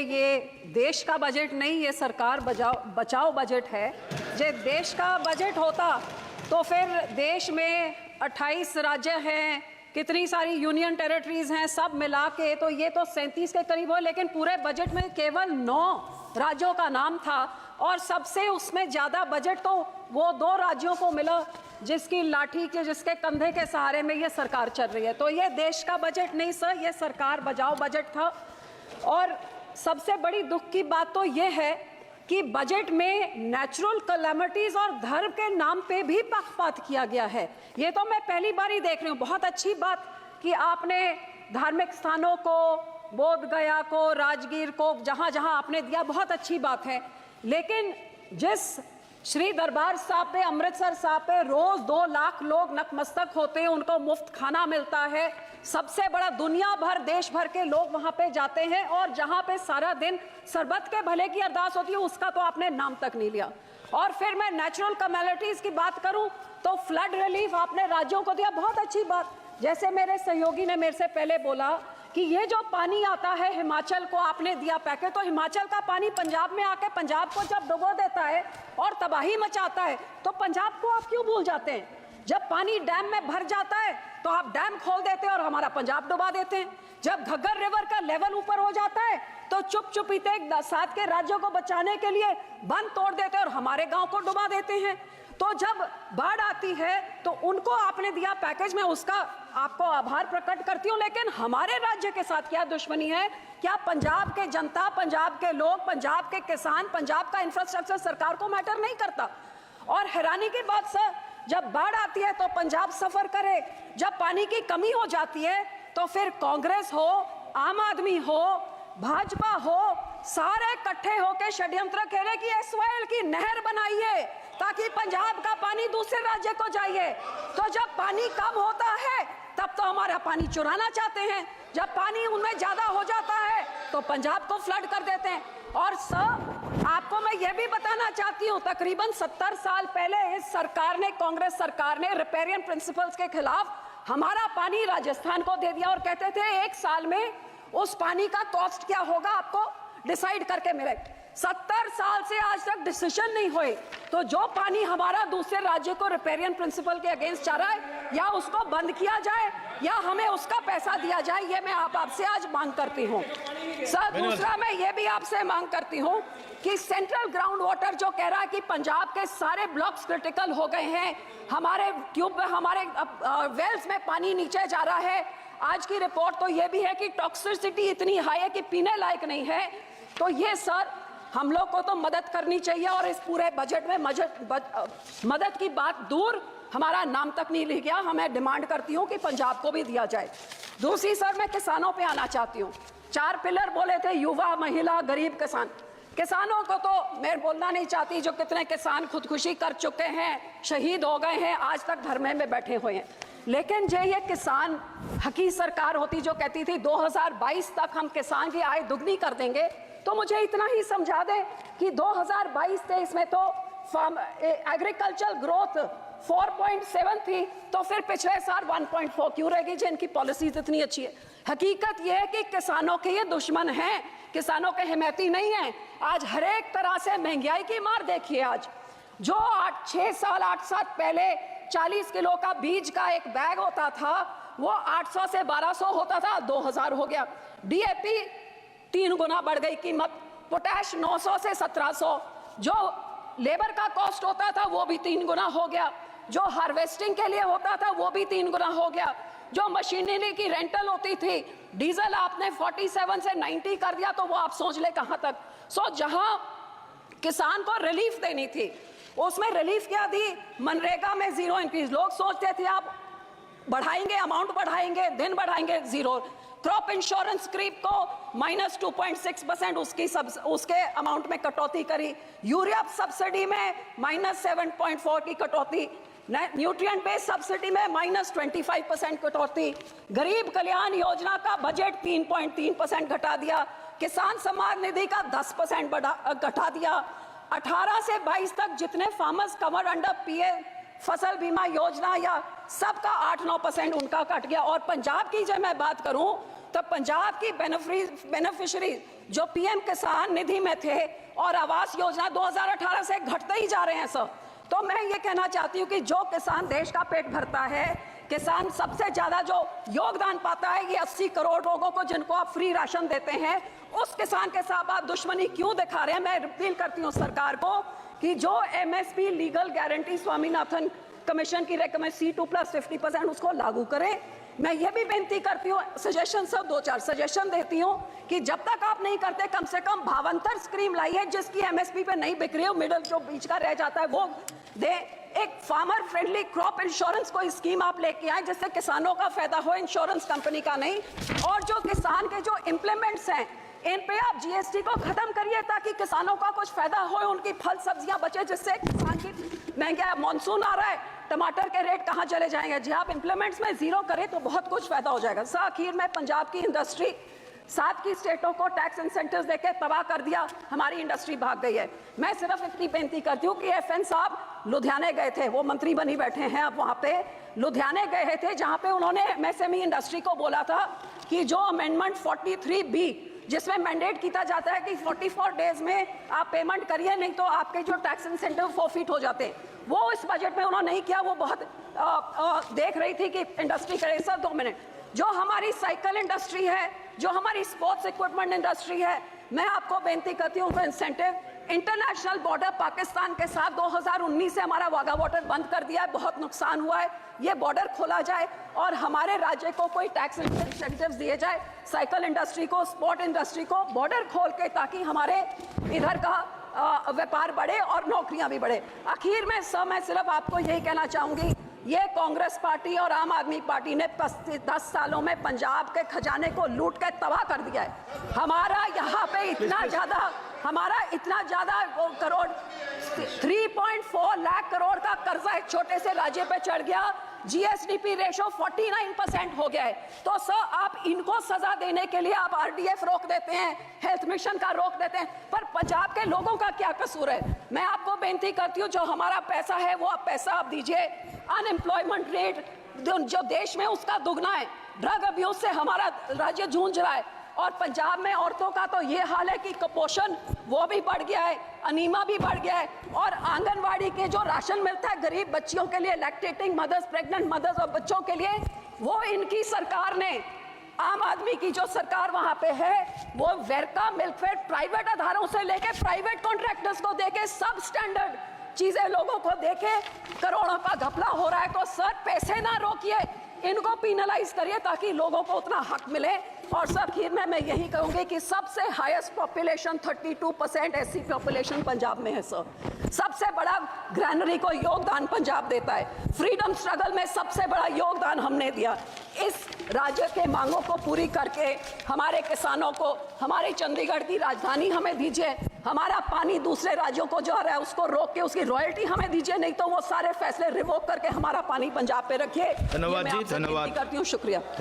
ये देश का बजट नहीं, ये सरकार बचाओ बजट है। जो देश का बजट होता तो फिर देश में 28 राज्य हैं, कितनी सारी यूनियन टेरिटरीज हैं, सब मिला के तो ये तो 37 के करीब हो, लेकिन पूरे बजट में केवल 9 राज्यों का नाम था और सबसे उसमें ज़्यादा बजट तो वो 2 राज्यों को मिला जिसकी लाठी के, जिसके कंधे के सहारे में ये सरकार चल रही है। तो ये देश का बजट नहीं सर, ये सरकार बचाओ बजट था। और सबसे बड़ी दुख की बात तो ये है कि बजट में नेचुरल कैलेमिटीज और धर्म के नाम पे भी पक्षपात किया गया है। ये तो मैं पहली बार ही देख रही हूँ। बहुत अच्छी बात कि आपने धार्मिक स्थानों को, बोध गया को, राजगीर को, जहाँ जहाँ आपने दिया, बहुत अच्छी बात है। लेकिन जिस श्री दरबार साहब पे, अमृतसर साहब पे रोज 2 लाख लोग नतमस्तक होते हैं, उनको मुफ्त खाना मिलता है, सबसे बड़ा दुनिया भर, देश भर के लोग वहां पे जाते हैं और जहां पे सारा दिन सरबत के भले की अरदास होती है, उसका तो आपने नाम तक नहीं लिया। और फिर मैं नेचुरल कैलेमिटीज की बात करूं तो फ्लड रिलीफ आपने राज्यों को दिया, बहुत अच्छी बात। जैसे मेरे सहयोगी ने मेरे से पहले बोला कि ये जो पानी आता है हिमाचल को आपने दिया पैकेज, तो हिमाचल का पानी पंजाब में आके पंजाब को जब डुबो देता है और तबाही मचाता है तो पंजाब को आप क्यों भूल जाते हैं? जब पानी डैम में भर जाता है तो आप डैम खोल देते हैं और हमारा पंजाब डुबा देते हैं। जब घग्गर रिवर का लेवल ऊपर हो जाता है तो चुप चुपीते 7 के राज्यों को बचाने के लिए बंद तोड़ देते हैं और हमारे गांव को डुबा देते हैं। तो जब बाढ़ आती है तो उनको आपने दिया पैकेज, में उसका आपको आभार प्रकट करती हूँ, लेकिन हमारे राज्य के साथ क्या दुश्मनी है? क्या पंजाब के जनता, पंजाब के लोग, पंजाब के किसान, पंजाब का इंफ्रास्ट्रक्चर सरकार को मैटर नहीं करता? और हैरानी की बात सर, जब बाढ़ आती है तो पंजाब सफर करे, जब पानी की कमी हो जाती है तो फिर कांग्रेस हो, आम आदमी हो, भाजपा हो, सारे इकट्ठे होकर षड्यंत्र खेले कि एसवाईएल की नहर बनाइए ताकि पंजाब का पानी दूसरे राज्य को जाइए। तो जब पानी कम होता है तब तो हमारा पानी चुराना चाहते हैं, जब पानी उनमें ज्यादा हो जाता है तो पंजाब को फ्लड कर देते हैं। और सर आपको मैं ये भी बताना चाहती हूँ, तकरीबन 70 साल पहले इस सरकार ने, कांग्रेस सरकार ने रिपेरियन प्रिंसिपल्स के खिलाफ हमारा पानी राजस्थान को दे दिया और कहते थे 1 साल में उस पानी का कॉस्ट क्या होगा आपको डिसाइड करके मिले। 70 साल से आज तक डिसीजन नहीं हुए। तो जो पानी हमारा दूसरे राज्य को रिपेरियन प्रिंसिपल के अगेंस्ट जा रहा है, या उसको बंद किया जाए या हमें उसका पैसा दिया जाए, ये मैं आपसे आज मांग करती हूँ। सर दूसरा मैं ये भी आपसे मांग करती हूँ कि सेंट्रल ग्राउंड वाटर जो कह रहा है कि पंजाब के सारे ब्लॉक्स क्रिटिकल हो गए हैं, हमारे ट्यूब, हमारे वेल्स में पानी नीचे जा रहा है। आज की रिपोर्ट तो ये भी है कि टॉक्सिसिटी इतनी हाई है कि पीने लायक नहीं है। तो ये सर हम लोग को तो मदद करनी चाहिए और इस पूरे बजट में मदद की बात दूर, हमारा नाम तक नहीं लिख गया। हमें डिमांड करती हूँ कि पंजाब को भी दिया जाए। दूसरी सर मैं किसानों पे आना चाहती हूँ। 4 पिलर बोले थे, युवा, महिला, गरीब, किसान। किसानों को तो मैं बोलना नहीं चाहती, जो कितने किसान खुदकुशी कर चुके हैं, शहीद हो गए हैं, आज तक धरने में बैठे हुए हैं। लेकिन जो ये किसान हकी सरकार होती जो कहती थी 2022 तक हम किसान की आय दुगनी कर देंगे, तो मुझे इतना ही समझा दें कि 2022-23 में तो एग्रीकल्चर ग्रोथ 4.7 थी, तो फिर पिछले साल 1.4 क्यों रहेगी जिनकी पॉलिसीज इतनी अच्छी है? हकीकत यह है कि किसानों के ये दुश्मन हैं, किसानों के हिमैती नहीं हैं। आज हर एक तरह से महंगाई की मार देखिए। आज जो 8 साल पहले 40 किलो का बीज का एक बैग होता था, वो 800 से 1200 होता था, 2000 हो गया। डीएपी 3 गुना बढ़ गई कीमत, पोटैश 900 से 1700, जो लेबर का कॉस्ट होता था वो भी 3 गुना हो गया, जो हार्वेस्टिंग के लिए होता था वो भी 3 गुना हो गया, जो मशीनरी की रेंटल होती थी, डीजल आपने 47 से 90 कर दिया, तो वो आप सोच ले कहां तक। सो जहां किसान को रिलीफ देनी थी उसमें रिलीफ क्या दी? मनरेगा में 0 इंक्रीज। लोग सोचते थे आप बढ़ाएंगे, अमाउंट बढ़ाएंगे, दिन बढ़ाएंगे, 0। क्रॉप इंश्योरेंस क्रीप को -2.6% उसके अमाउंट में कटौती करी। यूरिया सब्सिडी में -7.4 की कटौती, न्यूट्रिएंट बेस्ड सब्सिडी में -25% कटौती। गरीब कल्याण योजना का बजट 3.3% घटा दिया। किसान सम्मान निधि का 10% घटा दिया। 18 से 22 तक जितने फार्मर्स कवर अंडर फसल बीमा योजना या सबका 8-9% उनका कट गया। और पंजाब की जब मैं बात करूं तो पंजाब की बेनिफिशियरी जो पीएम किसान निधि में थे और आवास योजना 2018 से घटते ही जा रहे हैं सर। तो मैं ये कहना चाहती हूँ कि जो किसान देश का पेट भरता है, किसान सबसे ज्यादा जो योगदान पाता है, ये 80 करोड़ लोगों को जिनको आप फ्री राशन देते हैं, उस किसान के साथ आप दुश्मनी क्यों दिखा रहे हैं? मैं अपील करती हूँ सरकार को कि जो MSP legal guarantee Swaminathan commission की रेकमेंड C2+50% उसको लागू करें। मैं ये भी बेनती करती हूँ, सजेशन सब 2-4 सजेशन देती हूँ कि जब तक आप नहीं करते कम से कम भावांतर स्कीम लाइए जिसकी एमएसपी पे नहीं बिक रही हो, मिडल जो बीच का रह जाता है वो दे। एक फार्मर फ्रेंडली क्रॉप इंश्योरेंस कोई स्कीम आप लेके आए जिससे किसानों का फायदा हो, इंश्योरेंस कंपनी का नहीं। और जो किसान के जो इम्प्लीमेंट्स हैं इन पे आप जीएसटी को खत्म करिए ताकि किसानों का कुछ फायदा हो, उनकी फल सब्जियां बचे, जिससे किसान की महंगा मानसून आ रहा है, टमाटर के रेट कहां चले जाएंगे। जी आप इम्प्लीमेंट्स में जीरो करें तो बहुत कुछ फायदा हो जाएगा। सर आखिर में पंजाब की इंडस्ट्री 7 की स्टेटों को टैक्स इंसेंटिव्स देके तबाह कर दिया, हमारी इंडस्ट्री भाग गई है। मैं सिर्फ इतनी बेनती करती हूँ कि FN साहब लुधियाने गए थे, वो मंत्री बनी बैठे हैं अब, वहाँ पे लुधियाने गए थे जहाँ पे उन्होंने MSME इंडस्ट्री को बोला था कि जो अमेंडमेंट 43B जिसमें मैंडेट किया जाता है कि 44 डेज में आप पेमेंट करिए, नहीं तो आपके जो टैक्स इंसेंटिव फॉरफिट हो जाते हैं, वो इस बजट में उन्होंने नहीं किया। वो बहुत देख रही थी कि इंडस्ट्री करे। सर 2 मिनट, जो हमारी साइकिल इंडस्ट्री है, जो हमारी स्पोर्ट्स इक्विपमेंट इंडस्ट्री है, मैं आपको बेनती करती हूँ इंसेंटिव इंटरनेशनल बॉर्डर पाकिस्तान के साथ 2019 से हमारा वाघा बॉर्डर बंद कर दिया है, बहुत नुकसान हुआ है। ये बॉर्डर खोला जाए और हमारे राज्य को कोई टैक्स इंसेंटिव्स दिए जाए, साइकिल इंडस्ट्री को, स्पोर्ट इंडस्ट्री को बॉर्डर खोल के, ताकि हमारे इधर का व्यापार बढ़े और नौकरियां भी बढ़े। आखिर में सर मैं सिर्फ आपको यही कहना चाहूंगी, ये कांग्रेस पार्टी और आम आदमी पार्टी ने 10 सालों में पंजाब के खजाने को लूट के तबाह कर दिया है। हमारा यहाँ पे इतना ज्यादा करोड़ 3.4 लाख करोड़ का कर्जा एक छोटे से राज्य पे चढ़ गया। GSDP रेशो 49% हो गया है। तो सर आप इनको सजा देने के लिए आप RDF रोक देते हैं, हेल्थ मिशन का रोक देते हैं, पर पंजाब के लोगों का क्या कसूर है? मैं आपको बेनती करती हूँ, जो हमारा पैसा है वो आप पैसा आप दीजिए। अनएम्प्लॉयमेंट रेट जो देश में उसका दुगना है, ड्रग अब्यूज से हमारा राज्य जूझ रहा है, और पंजाब में औरतों का तो ये हाल है कि कुपोषण वो भी बढ़ गया है, अनीमा भी बढ़ गया है, और आंगनवाड़ी के जो राशन मिलता है गरीब बच्चियों के लिए, लैक्टेटिंग मदर्स, प्रेग्नेंट मदर्स और बच्चों के लिए, वो इनकी सरकार ने, आम आदमी की जो सरकार वहां पे है, वो वेरका मिल्कफेड प्राइवेट आधारों से लेके प्राइवेट कॉन्ट्रैक्टर्स को देके सब स्टैंडर्ड चीजें लोगों को देके करोड़ों का घपला हो रहा है। तो सर पैसे ना रोकिए, इनको पिनलाइज करिए ताकि लोगों को उतना हक मिले। और सर आखिर में मैं यही कहूंगी कि सबसे highest population 32% SC population Punjab में है सर। सबसे बड़ा ग्रैनरी को योगदान पंजाब देता है। फ्रीडम स्ट्रगल में सबसे बड़ा योगदान हमने दिया। इस राज्य के मांगों को पूरी करके हमारे किसानों को हमारी चंडीगढ़ की राजधानी हमें दीजिए, हमारा पानी दूसरे राज्यों को जो आ रहा है उसको रोक के उसकी रॉयल्टी हमें दीजिए, नहीं तो वो सारे फैसले रिवोक करके हमारा पानी पंजाब पे रखिए। धन्यवाद जी, धन्यवाद करती हूँ, शुक्रिया।